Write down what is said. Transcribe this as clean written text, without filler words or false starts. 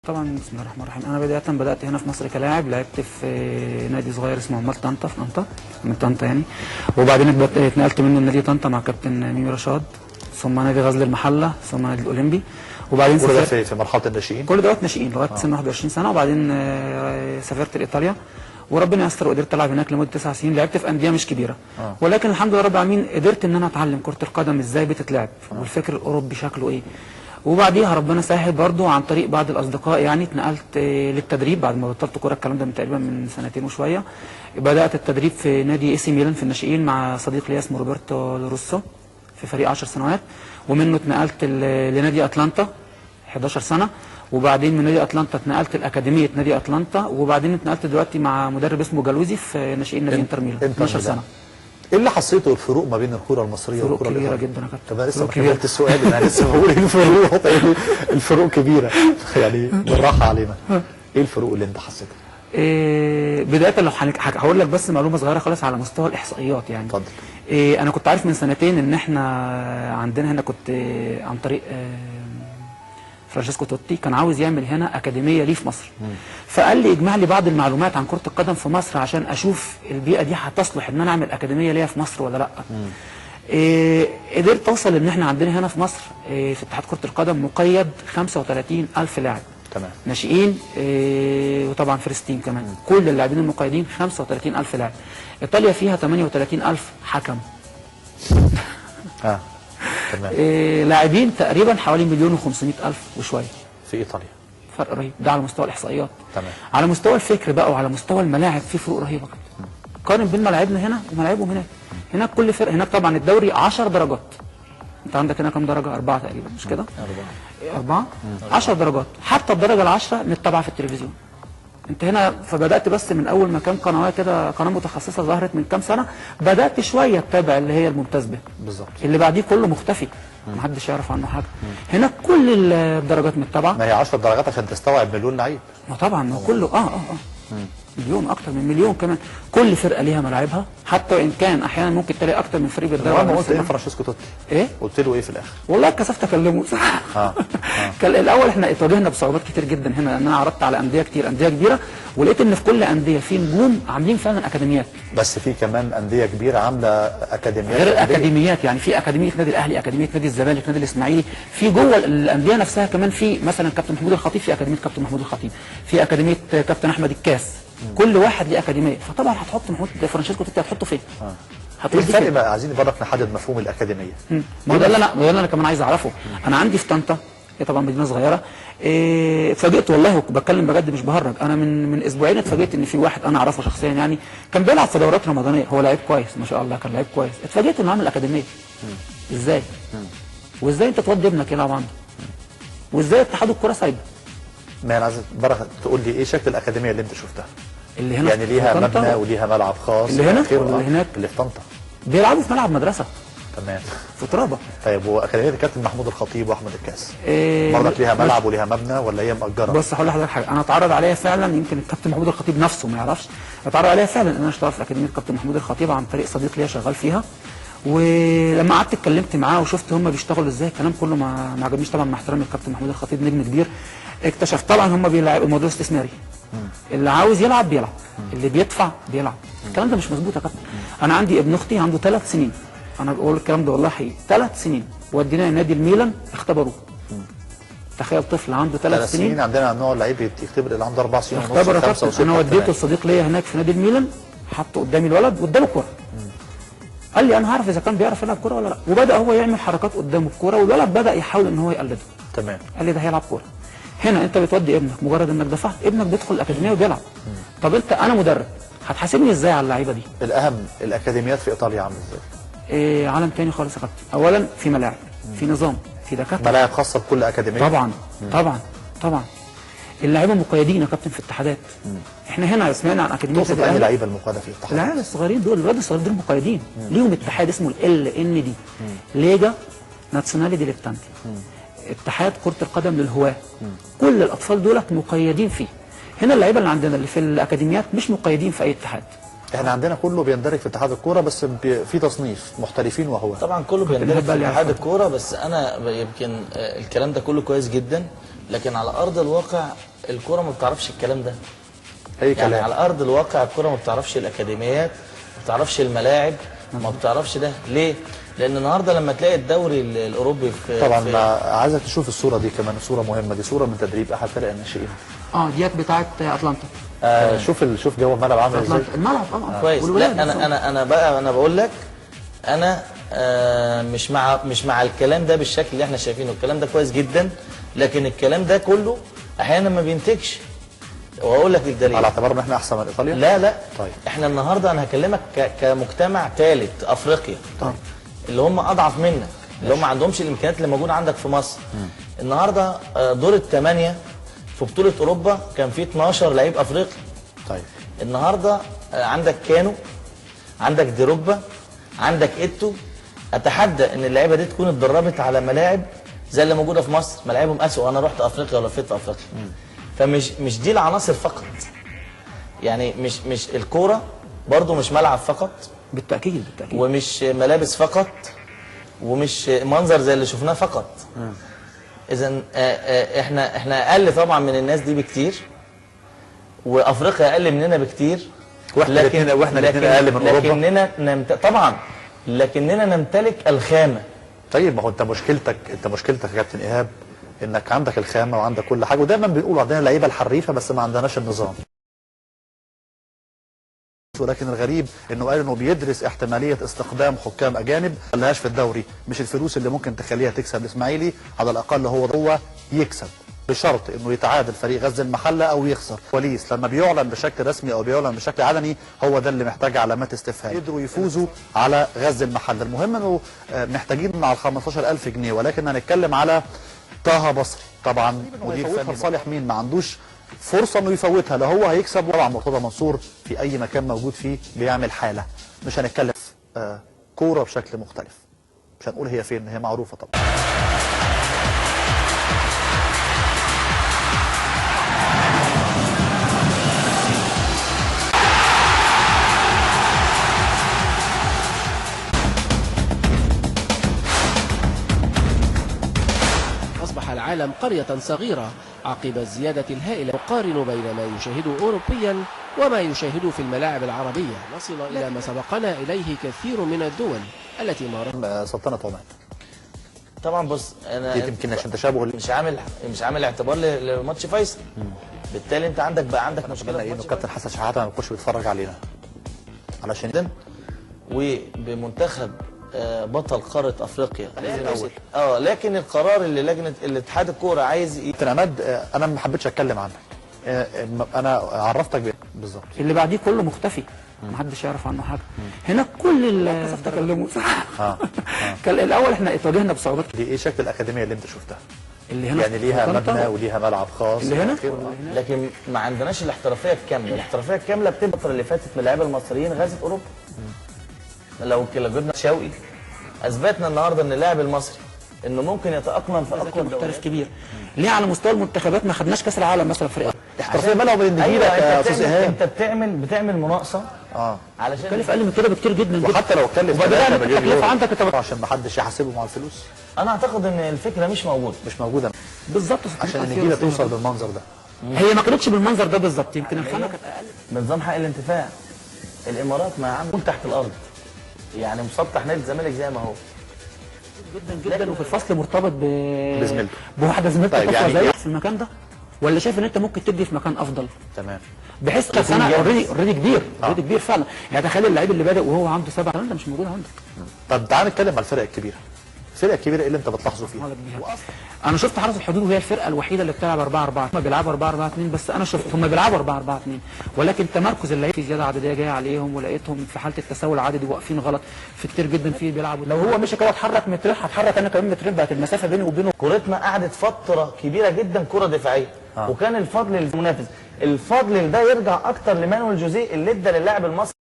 طبعا بسم الله الرحمن الرحيم. انا بدات هنا في مصر كلاعب، لعبت في نادي صغير اسمه عمال طنطا في طنطا، من طنطا يعني. وبعدين اتنقلت منه لنادي طنطا مع كابتن ميمي رشاد، ثم نادي غزل المحله، ثم نادي الاولمبي. وبعدين كل ده في مرحله الناشئين؟ كل دوت ناشئين لغايه سن 21 سنه. وبعدين سافرت لايطاليا وربنا يستر وقدرت العب هناك لمده 9 سنين. لعبت في انديه مش كبيره ولكن الحمد لله رب العالمين قدرت ان انا اتعلم كره القدم ازاي بتتلعب والفكر الاوروبي شكله ايه. وبعديها ربنا سهل برضو عن طريق بعض الاصدقاء، يعني اتنقلت للتدريب بعد ما بطلت كوره، الكلام ده من تقريبا من سنتين وشويه. بدات التدريب في نادي اي سي ميلان في الناشئين مع صديق ليا اسمه روبرتو لوروسو في فريق 10 سنوات، ومنه اتنقلت لنادي اتلانتا 11 سنه. وبعدين من نادي اتلانتا اتنقلت لاكاديميه نادي اتلانتا، وبعدين اتنقلت دلوقتي مع مدرب اسمه جالوزي في ناشئين نادي انتر ميلان 12 سنه. ايه اللي حسيته الفروق ما بين الكره المصريه والكره الايطاليه؟ فروق كبيره جدا يا كابتن. طب انا لسه ما كملتش السؤال، انا لسه بقول ايه الفروق. الفروق كبيره يعني بالراحه علينا. ايه الفروق اللي انت حسيتها؟ بدايه لو هقول لك بس معلومه صغيره خالص على مستوى الاحصائيات يعني. اتفضل. انا كنت عارف من سنتين ان احنا عندنا هنا، كنت عن طريق فرانشيسكو توتي كان عاوز يعمل هنا اكاديميه ليه في مصر. فقال لي اجمع لي بعض المعلومات عن كره القدم في مصر عشان اشوف البيئه دي هتصلح ان انا اعمل اكاديميه ليها في مصر ولا لا. قدرت اوصل ان احنا عندنا هنا في مصر في اتحاد كره القدم مقيد 35,000 لاعب. تمام. ناشئين وطبعا فيرست تيم كمان. كل اللاعبين المقيدين 35,000 لاعب. ايطاليا فيها 38,000 حكم. تمام. لاعبين تقريبا حوالي 1,500,000 وشويه في ايطاليا. فرق رهيب ده على مستوى الاحصائيات. تمام. على مستوى الفكر بقى وعلى مستوى الملاعب في فروق رهيبه. قارن بين ملاعبنا هنا وملاعبهم هناك. هناك كل فرقه، هناك طبعا الدوري 10 درجات. انت عندك هنا كام درجه؟ 4 تقريبا، مش كده؟ 4 10 درجات. حتى الدرجه العاشره متابعه في التلفزيون. انت هنا فبدات بس من اول ما كان قنوات كده، قناه متخصصه ظهرت من كام سنه، بدات شويه تتابع اللي هي الممتاز به. بالظبط. اللي بعديه كله مختفي، محدش يعرف عنه حاجه. هنا كل الدرجات متابعه. ما هي 10 درجات عشان تستوعب مليون لعيب. ما طبعا ما كله مليون، اكتر من مليون كمان. كل فرقه ليها ملاعبها، حتى وان كان احيانا ممكن تلاقي اكتر من فريق بيتدرب. ما قلت ايه فرانشيسكو توتي؟ ايه؟ قلت له ايه في الاخر؟ والله اتكسفت اكلمه. كان الاول احنا اتواجهنا بصعوبات كتير جدا هنا، لان انا عرضت على انديه كتير، انديه كبيره، ولقيت ان في كل انديه في نجوم عاملين فعلا اكاديميات. بس في كمان انديه كبيره عامله اكاديميات غير الاكاديميات، يعني في اكاديميه نادي الاهلي، اكاديميه نادي الزمالك، نادي الاسماعيلي، في جوه الانديه نفسها كمان. في مثلا كابتن محمود الخطيب في اكاديميه كابتن محمود الخطيب، في اكاديميه كابتن احمد الكاس. كل واحد ليه اكاديميه. فطبعا هتحط محمود فرانشيسكو توتي هتحطه فين؟ ايه الفرق بقى؟ عايزين برضك نحدد مفهوم الاكاديميه. ما هو ده اللي انا كمان عايز اعرفه. انا عندي في طنطا، هي طبعا مدينه صغيره، اتفاجئت والله بتكلم بجد مش بهرج. انا من اسبوعين اتفاجئت ان في واحد انا اعرفه شخصيا يعني كان بيلعب في دورات رمضانيه، هو لعيب كويس ما شاء الله، كان لعيب كويس. اتفاجئت انه عامل اكاديميه. ازاي؟ وازاي انت تودي ابنك يلعب عنده؟ وازاي اتحاد الكوره سايبه؟ ما انا عايز برضك تقول لي ايه شكل الاكاديميه اللي انت شفتها؟ اللي هنا يعني ليها مبنى وليها ملعب خاص اللي هنا ولا اللي هناك؟ اللي في طنطا بيلعبوا في ملعب مدرسه. تمام. في ترابه. طيب واكاديميه الكابتن محمود الخطيب واحمد الكاس برضك ليها ملعب وليها مبنى ولا هي مأجره؟ بص هقول لحضرتك حاجه، انا اتعرض عليا فعلا، يمكن الكابتن محمود الخطيب نفسه ما يعرفش، اتعرض عليا فعلا ان انا اشتغل في اكاديميه الكابتن محمود الخطيب عن طريق صديق ليا شغال فيها. ولما قعدت اتكلمت معاه وشفت هم بيشتغلوا ازاي، الكلام كله ما عجبنيش طبعا، مع احترامي الكابتن محمود الخطيب نجم كبير. اكتشفت طبعا هم بيلعبوا الموضوع استثماري. اللي عاوز يلعب بيلعب، اللي بيدفع بيلعب. الكلام ده مش مظبوط يا كابتن. انا عندي ابن اختي عنده 3 سنين، انا بقول الكلام ده والله حقيقي، 3 سنين وديناه نادي الميلان اختبروه. تخيل طفل عنده 3 سنين عندنا نوع لعيب يختبر اللي عنده 4 سنين ونص اختبر. 5 و6. انا وديته الصديق ليا هناك في نادي الميلان، حطه قدامي الولد واداله الكوره. قال لي انا هعرف اذا كان بيعرف يلعب كوره ولا لا، وبدا هو يعمل حركات قدام الكوره والولد بدا يحاول ان هو يقلده. تمام. قال لي ده هيلعب كوره. هنا انت بتودي ابنك، مجرد انك دفعت ابنك بيدخل الاكاديميه وبيلعب. طب انا مدرب هتحاسبني ازاي على اللعيبه دي؟ الاهم الاكاديميات في ايطاليا عامله ازاي؟ عالم تاني خالص يا كابتن. اولا في ملاعب، في نظام، في دكاتره، ملاعب خاصه بكل اكاديميه. طبعا اللعيبه مقيدين يا كابتن في اتحادات. احنا هنا سمعنا عن اكاديميه تقصد ايه اللعيبه المقيده في الاتحاد؟ العيال الصغيرين دول، الولاد الصغيرين دول مقيدين. ليهم اتحاد اسمه LND، ليجا نازيونالي ديليتانتي، اتحاد كره القدم للهواه. كل الاطفال دولت مقيدين فيه. هنا اللعيبه اللي عندنا اللي في الاكاديميات مش مقيدين في اي اتحاد. احنا عندنا كله بيندرج في اتحاد الكوره، بس في تصنيف محترفين وهو طبعا كله بيندرج في اتحاد الكوره. بس انا يمكن الكلام ده كله كويس جدا، لكن على ارض الواقع الكوره ما بتعرفش الكلام ده. اي يعني كلام. على ارض الواقع الكوره ما بتعرفش الاكاديميات، ما بتعرفش الملاعب، ما بتعرفش ده. ليه؟ لان النهارده لما تلاقي الدوري الاوروبي في طبعا عايزك تشوف الصوره دي كمان، صوره مهمه، دي صوره من تدريب احد فرق الناشئين. ديت بتاعت اتلانتا. شوف جو الملعب عامل ازاي. الملعب كويس. لا انا بقول لك انا مش مع الكلام ده بالشكل اللي احنا شايفينه. الكلام ده كويس جدا، لكن الكلام ده كله احيانا ما بينتجش. واقول لك الدليل. على اعتبار ان احنا احسن من ايطاليا؟ لا طيب. احنا النهارده انا هكلمك كمجتمع ثالث افريقيا. طيب. اللي هم اضعف منك، اللي هم ما عندهمش الامكانيات اللي موجوده عندك في مصر. النهارده دور الثمانيه في بطوله اوروبا كان فيه 12 لعيب افريقي. طيب. النهارده عندك كانو، عندك ديروبا، عندك ايتو. اتحدى ان اللعيبه دي تكون اتدربت على ملاعب زي اللي موجوده في مصر، ملاعبهم اسوء. انا رحت افريقيا ولا فيت افريقيا. فمش دي العناصر فقط. يعني مش الكوره برضو مش ملعب فقط، بالتاكيد ومش ملابس فقط، ومش منظر زي اللي شفناه فقط. اذا احنا اقل طبعا من الناس دي بكتير، وافريقيا اقل مننا بكتير. واحنا الاثنين اقل من اوروبا. طبعا لكننا نمتلك الخامه. طيب ما هو انت مشكلتك يا كابتن ايهاب انك عندك الخامه وعندك كل حاجه، ودايما بنقول عندنا اللعيبه الحريفه بس ما عندناش النظام. ولكن الغريب انه قال انه بيدرس احتماليه استخدام حكام اجانب ما لهاش في الدوري، مش الفلوس اللي ممكن تخليها تكسب الاسماعيلي، على الاقل هو يكسب بشرط انه يتعادل فريق غزل المحله او يخسر. وليس لما بيعلن بشكل رسمي او بيعلن بشكل علني هو ده اللي محتاج علامات استفهام. قدروا يفوزوا على غزل المحله، المهم انه محتاجين على 15000 جنيه، ولكن هنتكلم على طه بصري طبعا مدير فني لصالح مين، ما عندوش فرصه انه يفوتها، لا هو هيكسب. طبعا مرتضى منصور في اي مكان موجود فيه بيعمل حاله. مش هنتكلم كوره بشكل مختلف، مش هنقول هي فين، هي معروفه طبعا. أصبح العالم قرية صغيرة عقب الزيادة الهائلة. نقارن بين ما يشاهده أوروبيا وما يشاهده في الملاعب العربية، نصل إلى ما سبقنا إليه كثير من الدول التي مارست. سلطنة عمان طبعا. بص انا يمكن عشان تشابه مش عامل اعتبار لماتش فيصل. بالتالي انت عندك مشكله. انه كابتن حسن شحاته ما يخش بيتفرج علينا علشان وبمنتخب بطل قاره افريقيا لكن القرار اللي لجنه الاتحاد الكوره عايز كابتن عماد انا ما حبيتش اتكلم عنك. انا عرفتك بالظبط. اللي بعديه كله مختفي، محدش يعرف عنه حاجه. هنا كل اللي تكلموا كان الاول احنا اتواجهنا بصعوبات. دي ايه شكل الاكاديميه اللي انت شفتها؟ اللي هنا يعني ليها مبنى وليها ملعب خاص اللي هنا، لكن ما عندناش الاحترافيه الكامله. الاحترافيه الكامله بتبقى الفتره اللي فاتت من اللعيبه المصريين غزت اوروبا. لو جبنا شوقي اثبتنا النهارده ان اللاعب المصري انه ممكن يتاقلم في اقوى محترف كبير. ليه على مستوى المنتخبات ما خدناش كاس العالم مثلا فريق احترافيه بينها وبين النجيله يا استاذ ايهاب. انت بتعمل مناقصه علشان كلف اقل من كده بكتير جدا. وحتى لو كلف وبدأنا التكلفه عندك عشان ما حدش يحاسبهم على الفلوس. انا اعتقد ان الفكره مش موجوده بالظبط عشان النجيله توصل بالمنظر ده. هي ما كانتش بالمنظر ده بالظبط، يمكن الخانه كانت اقل. بنظام حق الانتفاع الامارات ما عامل تحت الارض، يعني مسطح نادي الزمالك زي ما هو جدا جدا، وفي الفصل مرتبط بزميلته بواحده زميلته. طيب يعني زي في المكان ده، ولا شايف ان انت ممكن تدي في مكان افضل؟ تمام. بحيث كاس سنه اوريدي كبير فعلا. يعني تخيل اللعيب اللي بادئ وهو عنده 7 سنين ده مش موجود عندك. طب تعال نتكلم على الفرق الكبيره. الفرق الكبيره ايه اللي انت بتلاحظه فيها؟ انا شفت حرس الحدود وهي الفرقه الوحيده اللي بتلعب 4-4. هم بيلعبوا 4-4-2 بس انا شفت هم بيلعبوا 4-4-2، ولكن تمركز اللعيبه في زياده عدديه جايه عليهم، ولقيتهم في حاله التساوي العددي واقفين غلط في كتير جدا فيه بيلعبوا. لو هو مشي كده اتحرك مترين هتحرك انا كمان مترين، بقت المسافه بيني وبينه. كورتنا قعدت فتره كبيره جدا كره دفاعيه وكان الفضل للمنافس. الفضل ده يرجع اكتر لمانويل جوزيه اللي ادى للاعب المصري